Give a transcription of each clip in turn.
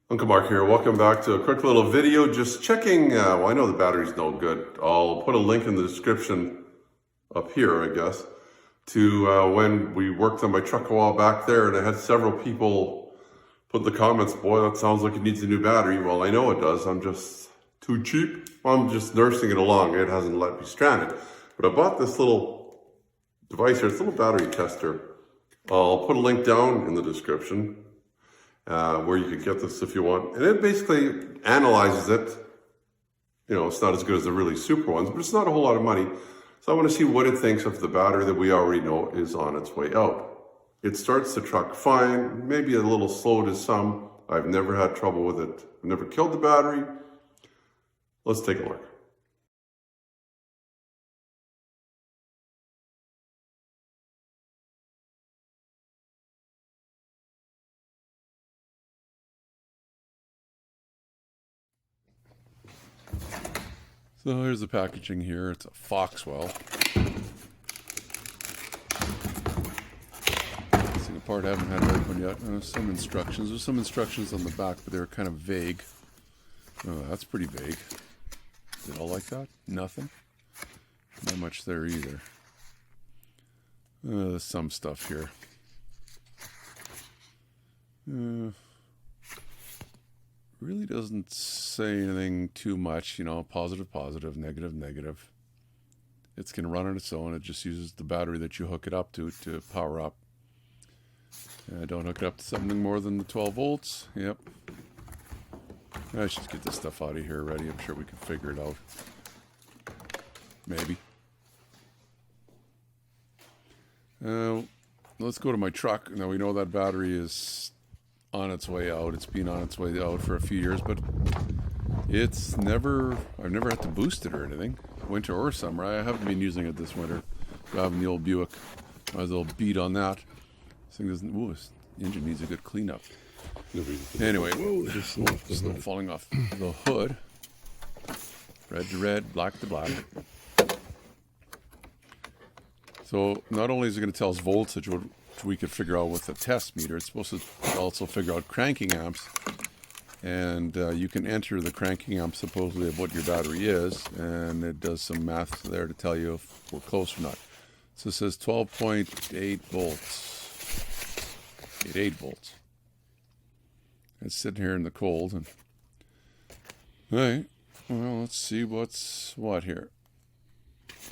Uncle Mark here. Welcome back to a quick little video. Just checking. Well, I know the battery's no good. I'll put a link in the description up here, I guess, to when we worked on my truck a while back there, and I had several people put in the comments, boy, that sounds like it needs a new battery. Well, I know it does. I'm just too cheap. I'm just nursing it along. It hasn't let me stranded. But I bought this little device here. It's a little battery tester. I'll put a link down in the description. Where you could get this if you want. And it basically analyzes it. You know, it's not as good as the really super ones, but it's not a whole lot of money. So I want to see what it thinks of the battery that we already know is on its way out. It starts the truck fine, maybe a little slow to some. I've never had trouble with it. I've never killed the battery. Let's take a look. So here's the packaging here. It's a Foxwell. Missing a part I haven't had it open yet. Some instructions. There's some instructions on the back, but they're kind of vague. Oh, that's pretty vague. Is it all like that? Nothing? Not much there either. There's some stuff here. Really doesn't say anything too much, you know, positive, positive, negative, negative. It's going to run on its own. It just uses the battery that you hook it up to power up. Don't hook it up to something more than the 12 volts. Yep. I should get this stuff out of here already. I'm sure we can figure it out. Maybe. Let's go to my truck. Now we know that battery is on its way out. It's been on its way out for a few years, but I've never had to boost it or anything, winter or summer. I haven't been using it this winter. Driving the old Buick, I was a little beat on that. This thing doesn't. Ooh, this engine needs a good cleanup. Anyway, whoa, there's snow falling off the hood. Red to red, black to black. So not only is it going to tell us voltage, which we could figure out with the test meter, it's supposed to also figure out cranking amps. And you can enter the cranking amp supposedly of what your battery is, and it does some math there to tell you if we're close or not. So it says 12.8 volts. 8 volts. It's sitting here in the cold. And all right, well, let's see what's what here.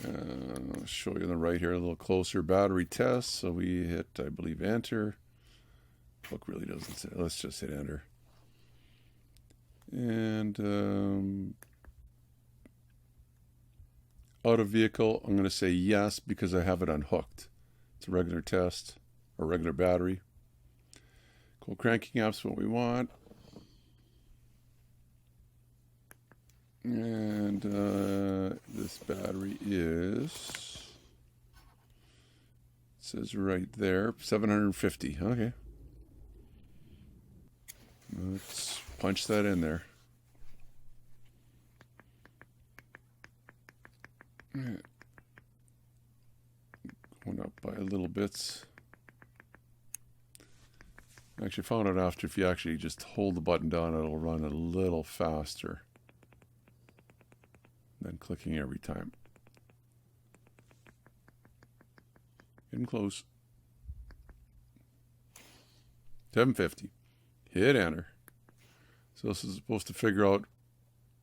I'll show you on the right here a little closer. Battery test. So we hit, I believe, enter. Book really doesn't say. Let's just hit enter. And out of vehicle, I'm going to say yes because I have it unhooked. It's a regular test or regular battery. Cool cranking app's what we want. And this battery is, it says right there, 750. Okay. Let's punch that in there. Going up by little bits. I actually found out after if you actually just hold the button down, it'll run a little faster than clicking every time. Getting close. 750. Hit enter. So this is supposed to figure out,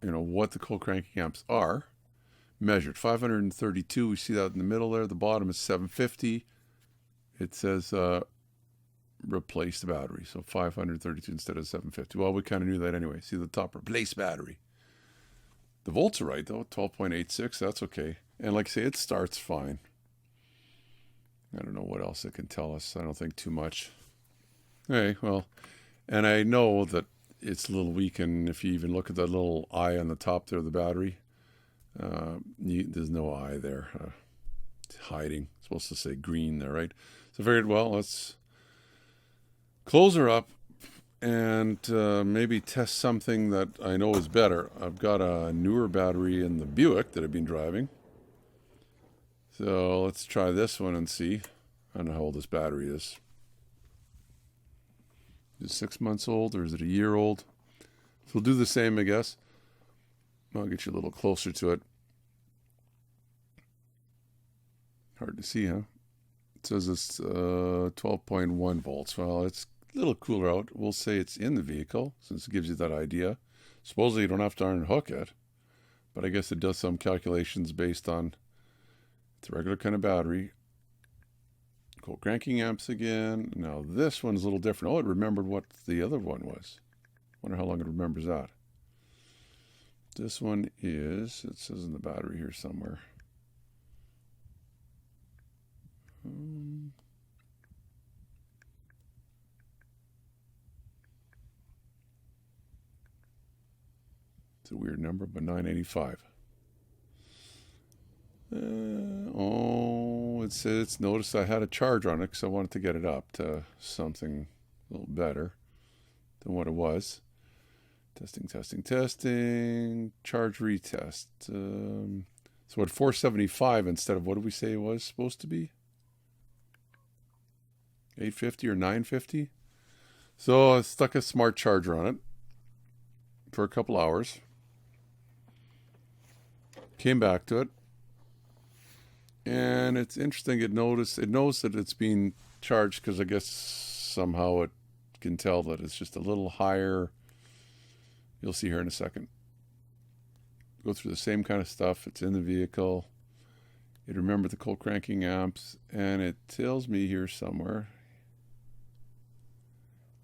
you know, what the cold cranking amps are. Measured 532. We see that in the middle there. The bottom is 750. It says replace the battery. So 532 instead of 750. Well, we kind of knew that anyway. See the top, replace battery. The volts are right though. 12.86. That's okay. And like I say, it starts fine. I don't know what else it can tell us. I don't think too much. Okay, well, and I know that it's a little weak, and if you even look at that little eye on the top there of the battery, there's no eye there. It's hiding. It's supposed to say green there, right? So I figured, well, let's close her up and maybe test something that I know is better. I've got a newer battery in the Buick that I've been driving. So let's try this one and see. I don't know how old this battery is. Is it 6 months old or is it a year old? we'll do the same, I guess. I'll get you a little closer to it. Hard to see, huh? It says it's 12.1 volts. Well, it's a little cooler out. We'll say it's in the vehicle, since it gives you that idea. Supposedly you don't have to unhook it, but I guess it does some calculations based on it's a regular kind of battery. Cold cranking amps again. Now this one's a little different. Oh, it remembered what the other one was. Wonder how long it remembers that. This one is, it says in the battery here somewhere. It's a weird number, but 985. It said it's noticed I had a charge on it because I wanted to get it up to something a little better than what it was. Testing. Charge retest. So at 475 instead of what did we say it was supposed to be? 850 or 950? So I stuck a smart charger on it for a couple hours. Came back to it. And it's interesting, it knows that it's being charged because I guess somehow it can tell that it's just a little higher. You'll see here in a second. Go through the same kind of stuff. It's in the vehicle. It remembered the cold cranking amps, and it tells me here somewhere.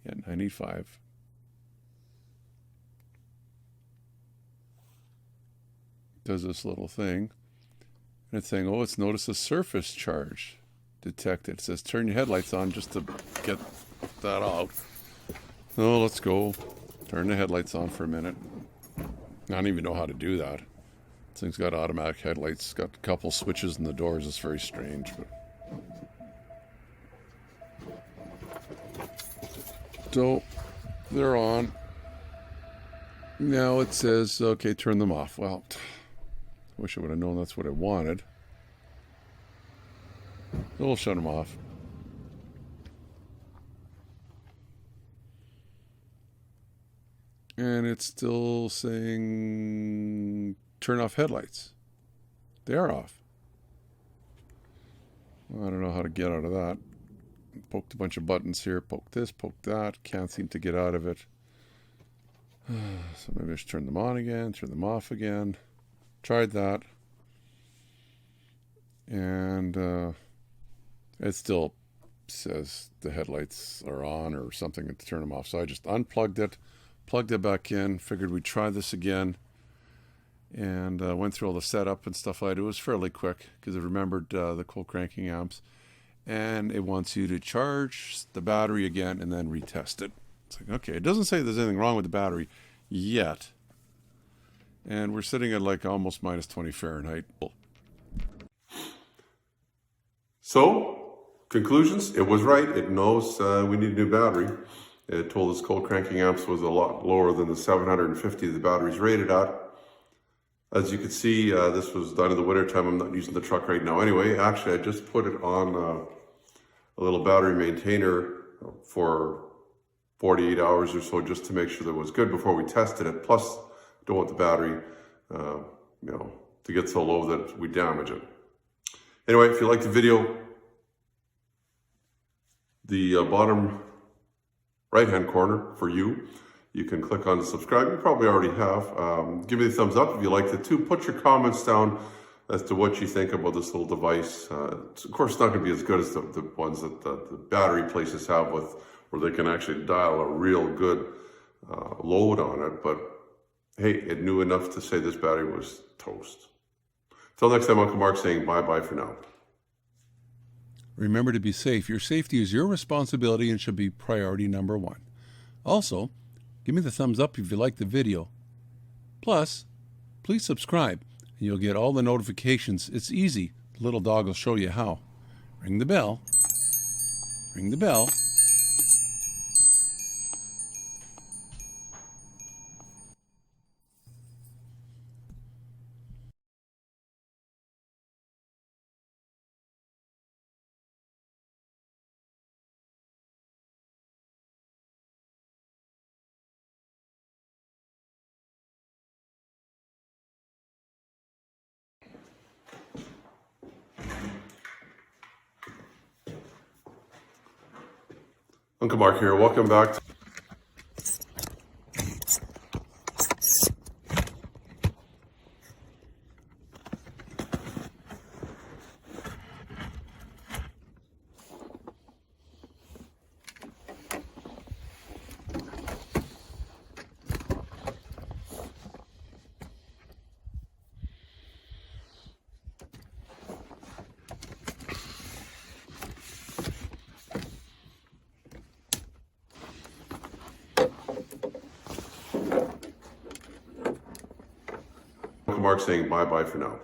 Yeah, 95. Does this little thing. And it's saying, oh, it's noticed a surface charge detected. It says turn your headlights on just to get that out. So let's go. Turn the headlights on for a minute. I don't even know how to do that. This thing's got automatic headlights. It's got a couple switches in the doors. It's very strange. So they're on. Now it says, okay, turn them off. Well, I wish I would have known that's what I wanted. We'll shut them off. And it's still saying turn off headlights. They are off. Well, I don't know how to get out of that. Poked a bunch of buttons here. Poke this, poke that. Can't seem to get out of it. So maybe I should turn them on again, turn them off again. Tried that. And it still says the headlights are on or something to turn them off. So I just unplugged it, plugged it back in, figured we'd try this again, and went through all the setup and stuff like that. It was fairly quick because it remembered the cold cranking amps. And it wants you to charge the battery again and then retest it. It's like, okay, it doesn't say there's anything wrong with the battery yet. And we're sitting at like almost minus 20 Fahrenheit. So, conclusions, it was right. It knows we need a new battery. It told us cold cranking amps was a lot lower than the 750 the battery's rated at. As you can see, this was done in the wintertime. I'm not using the truck right now anyway. Actually, I just put it on a little battery maintainer for 48 hours or so just to make sure that it was good before we tested it. Plus, don't want the battery, to get so low that we damage it. Anyway, if you like the video, the bottom right-hand corner for you, you can click on subscribe. You probably already have. Give me a thumbs up if you liked it too. Put your comments down as to what you think about this little device. It's, of course, not going to be as good as the ones that the battery places have with where they can actually dial a real good load on it. But hey, it knew enough to say this battery was toast. Till next time, Uncle Mark saying bye-bye for now. Remember to be safe. Your safety is your responsibility and should be priority number one. Also, give me the thumbs up if you like the video. Plus, please subscribe and you'll get all the notifications. It's easy. The little dog will show you how. Ring the bell. Ring the bell. Uncle Mark here. Welcome back to Uncle Mark saying bye-bye for now.